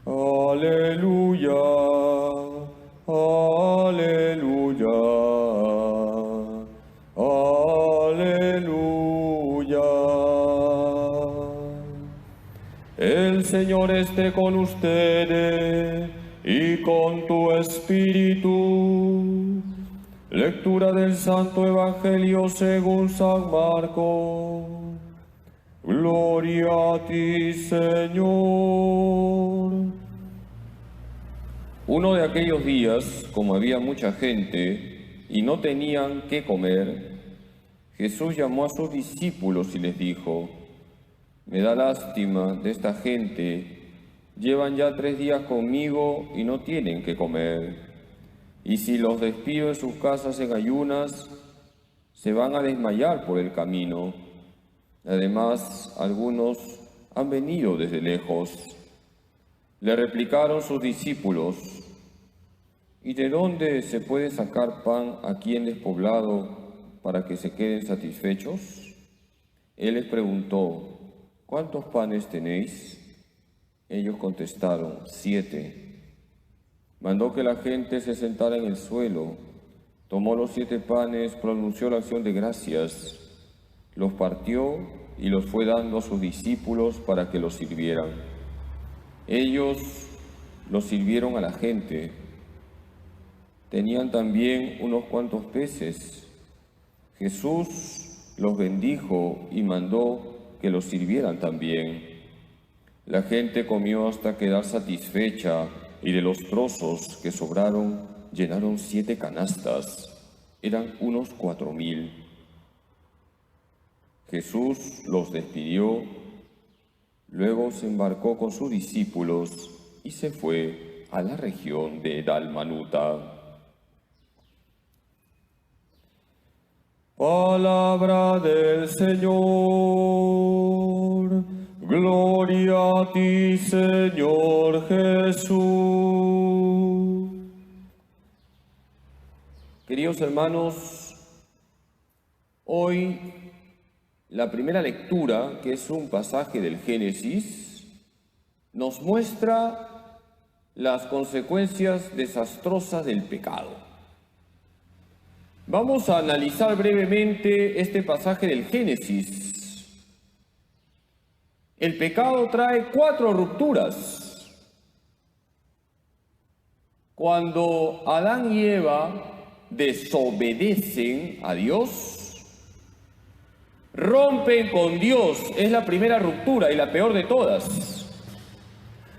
Aleluya, aleluya, aleluya. El Señor esté con ustedes y con tu espíritu. Lectura del Santo Evangelio según San Marcos. Gloria a ti, Señor. Uno de aquellos días, como había mucha gente y no tenían qué comer, Jesús llamó a sus discípulos y les dijo: me da lástima de esta gente, llevan ya 3 días conmigo y no tienen qué comer. Y si los despido de sus casas en ayunas, se van a desmayar por el camino. Además, algunos han venido desde lejos. Le replicaron sus discípulos: ¿y de dónde se puede sacar pan aquí en despoblado para que se queden satisfechos? Él les preguntó: ¿cuántos panes tenéis? Ellos contestaron: 7. Mandó que la gente se sentara en el suelo, tomó los 7 panes, pronunció la acción de gracias, los partió y los fue dando a sus discípulos para que los sirvieran. Ellos los sirvieron a la gente. Tenían también unos cuantos peces. Jesús los bendijo y mandó que los sirvieran también. La gente comió hasta quedar satisfecha y de los trozos que sobraron llenaron 7 canastas. Eran unos 4.000. Jesús los despidió, luego se embarcó con sus discípulos y se fue a la región de Dalmanuta. Palabra del Señor. Gloria a ti, Señor Jesús. Queridos hermanos, hoy la primera lectura, que es un pasaje del Génesis, nos muestra las consecuencias desastrosas del pecado. Vamos a analizar brevemente este pasaje del Génesis. El pecado trae 4 rupturas. Cuando Adán y Eva desobedecen a Dios, rompen con Dios. Es la primera ruptura y la peor de todas.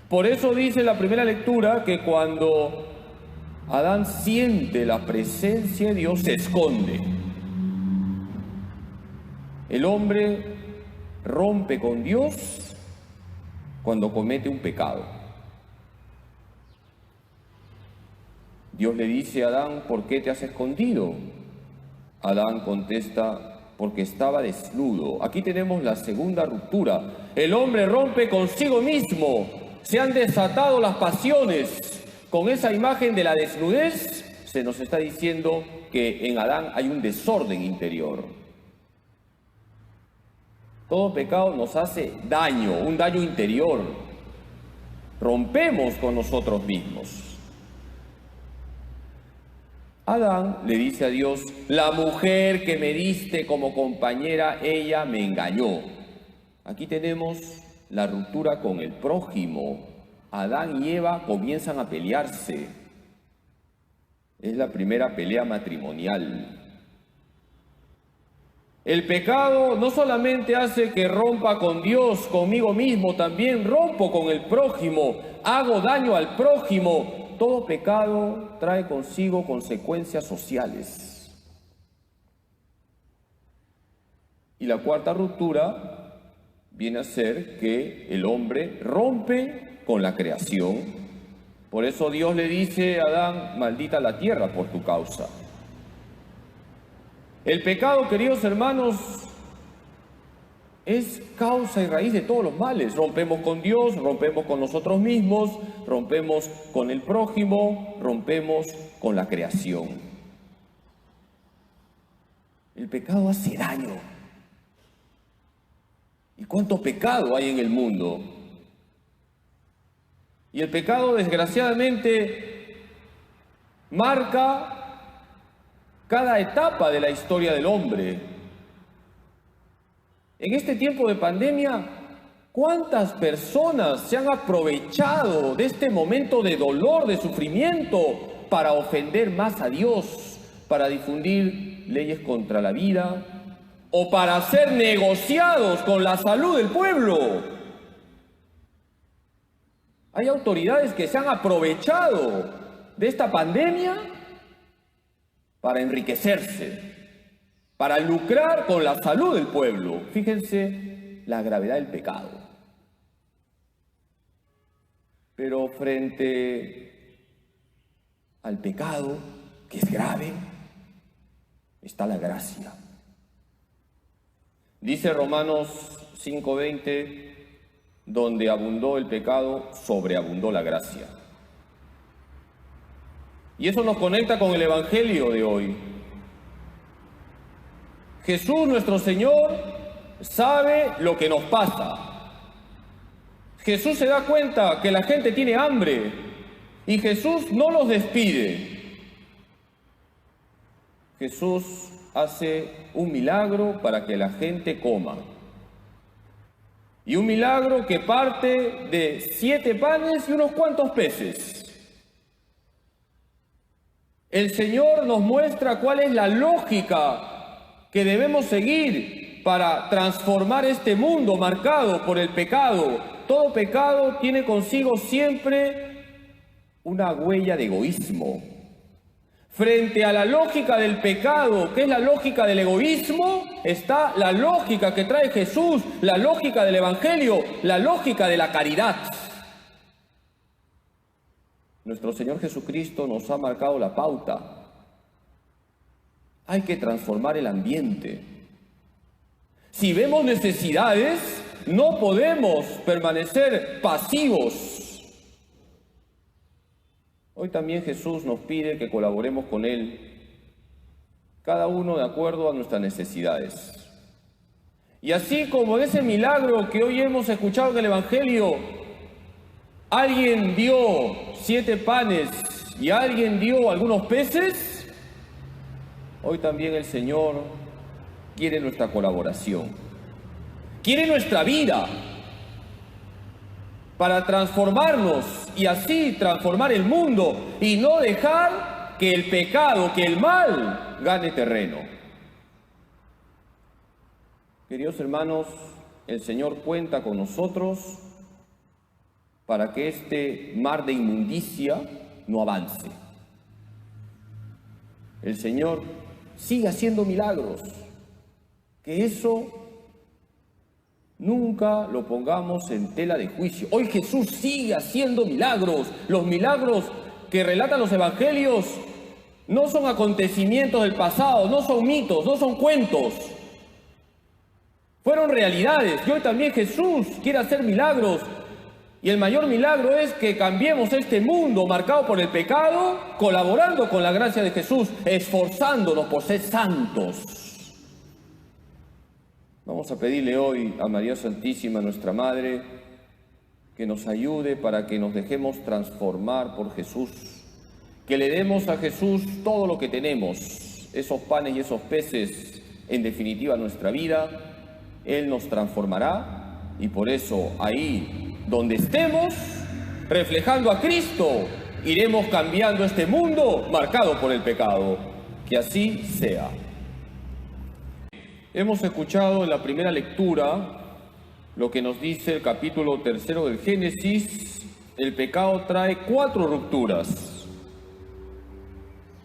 Por eso dice la primera lectura que cuando Adán siente la presencia de Dios, se esconde. El hombre rompe con Dios cuando comete un pecado. Dios le dice a Adán: ¿por qué te has escondido? Adán contesta: porque estaba desnudo. Aquí tenemos la segunda ruptura. El hombre rompe consigo mismo. Se han desatado las pasiones. Con esa imagen de la desnudez se nos está diciendo que en Adán hay un desorden interior. Todo pecado nos hace daño, un daño interior. Rompemos con nosotros mismos. Adán le dice a Dios: la mujer que me diste como compañera, ella me engañó. Aquí tenemos la ruptura con el prójimo. Adán y Eva comienzan a pelearse. Es la primera pelea matrimonial. El pecado no solamente hace que rompa con Dios, conmigo mismo, también rompo con el prójimo, hago daño al prójimo. Todo pecado trae consigo consecuencias sociales. Y la cuarta ruptura viene a ser que el hombre rompe con la creación. Por eso Dios le dice a Adán: maldita la tierra por tu causa. El pecado, queridos hermanos, es causa y raíz de todos los males. Rompemos con Dios, rompemos con nosotros mismos, rompemos con el prójimo, rompemos con la creación. El pecado hace daño. ¿Y cuánto pecado hay en el mundo? Y el pecado, desgraciadamente, marca cada etapa de la historia del hombre. En este tiempo de pandemia, ¿cuántas personas se han aprovechado de este momento de dolor, de sufrimiento, para ofender más a Dios, para difundir leyes contra la vida o para hacer negociados con la salud del pueblo? Hay autoridades que se han aprovechado de esta pandemia para enriquecerse, para lucrar con la salud del pueblo. Fíjense la gravedad del pecado. Pero frente al pecado, que es grave, está la gracia. Dice Romanos 5:20, donde abundó el pecado, sobreabundó la gracia. Y eso nos conecta con el Evangelio de hoy. Jesús, nuestro Señor, sabe lo que nos pasa. Jesús se da cuenta que la gente tiene hambre y Jesús no los despide. Jesús hace un milagro para que la gente coma. Y un milagro que parte de 7 panes y unos cuantos peces. El Señor nos muestra cuál es la lógica que debemos seguir para transformar este mundo marcado por el pecado. Todo pecado tiene consigo siempre una huella de egoísmo. Frente a la lógica del pecado, que es la lógica del egoísmo, está la lógica que trae Jesús, la lógica del Evangelio, la lógica de la caridad. Nuestro Señor Jesucristo nos ha marcado la pauta. Hay que transformar el ambiente. Si vemos necesidades, no podemos permanecer pasivos. Hoy también Jesús nos pide que colaboremos con Él, cada uno de acuerdo a nuestras necesidades. Y así como ese milagro que hoy hemos escuchado en el Evangelio, alguien dio 7 panes y alguien dio algunos peces, hoy también el Señor quiere nuestra colaboración, quiere nuestra vida para transformarnos y así transformar el mundo y no dejar que el pecado, que el mal gane terreno. Queridos hermanos, el Señor cuenta con nosotros para que este mar de inmundicia no avance. El Señor sigue haciendo milagros, que eso nunca lo pongamos en tela de juicio. Hoy Jesús sigue haciendo milagros. Los milagros que relatan los evangelios no son acontecimientos del pasado, no son mitos, no son cuentos. Fueron realidades. Y hoy también Jesús quiere hacer milagros. Y el mayor milagro es que cambiemos este mundo marcado por el pecado, colaborando con la gracia de Jesús, esforzándonos por ser santos. Vamos a pedirle hoy a María Santísima, nuestra Madre, que nos ayude para que nos dejemos transformar por Jesús, que le demos a Jesús todo lo que tenemos, esos panes y esos peces, en definitiva nuestra vida. Él nos transformará y por eso ahí donde estemos, reflejando a Cristo, iremos cambiando este mundo marcado por el pecado. Que así sea. Hemos escuchado en la primera lectura lo que nos dice el capítulo 3 del Génesis. El pecado trae 4 rupturas.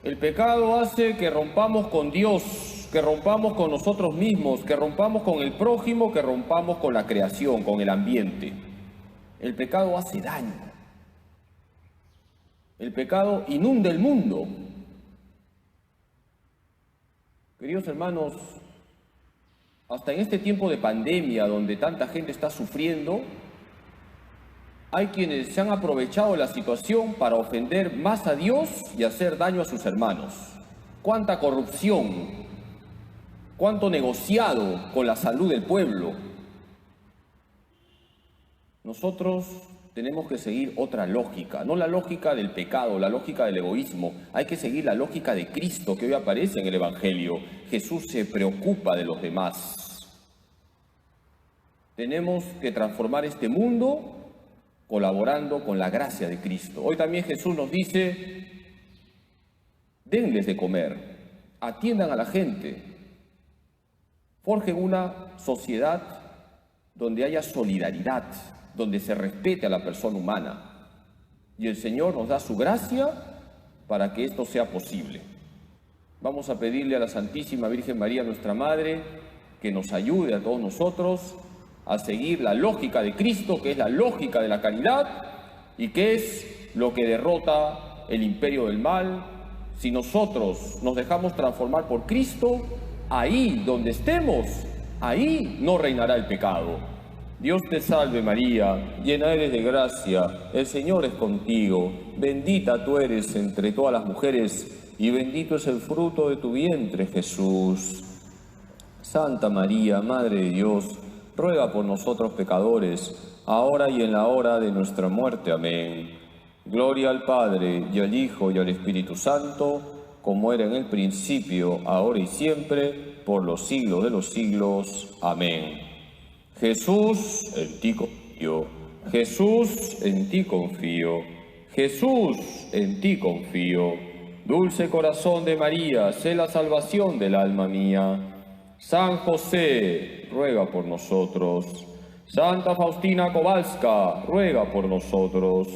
El pecado hace que rompamos con Dios, que rompamos con nosotros mismos, que rompamos con el prójimo, que rompamos con la creación, con el ambiente. El pecado hace daño. El pecado inunda el mundo. Queridos hermanos, hasta en este tiempo de pandemia donde tanta gente está sufriendo, hay quienes se han aprovechado de la situación para ofender más a Dios y hacer daño a sus hermanos. Cuánta corrupción, cuánto negociado con la salud del pueblo. Nosotros tenemos que seguir otra lógica, no la lógica del pecado, la lógica del egoísmo. Hay que seguir la lógica de Cristo que hoy aparece en el Evangelio. Jesús se preocupa de los demás. Tenemos que transformar este mundo colaborando con la gracia de Cristo. Hoy también Jesús nos dice, denles de comer, atiendan a la gente, forjen una sociedad donde haya solidaridad, donde se respete a la persona humana. Y el Señor nos da su gracia para que esto sea posible. Vamos a pedirle a la Santísima Virgen María, nuestra Madre, que nos ayude a todos nosotros a seguir la lógica de Cristo, que es la lógica de la caridad y que es lo que derrota el imperio del mal. Si nosotros nos dejamos transformar por Cristo, ahí donde estemos, ahí no reinará el pecado. Dios te salve María, llena eres de gracia, el Señor es contigo, bendita tú eres entre todas las mujeres y bendito es el fruto de tu vientre, Jesús. Santa María, Madre de Dios, ruega por nosotros pecadores, ahora y en la hora de nuestra muerte. Amén. Gloria al Padre, y al Hijo, y al Espíritu Santo, como era en el principio, ahora y siempre, por los siglos de los siglos. Amén. Jesús, en ti confío. Jesús, en ti confío. Jesús, en ti confío. Dulce corazón de María, sé la salvación del alma mía. San José, ruega por nosotros. Santa Faustina Kowalska, ruega por nosotros.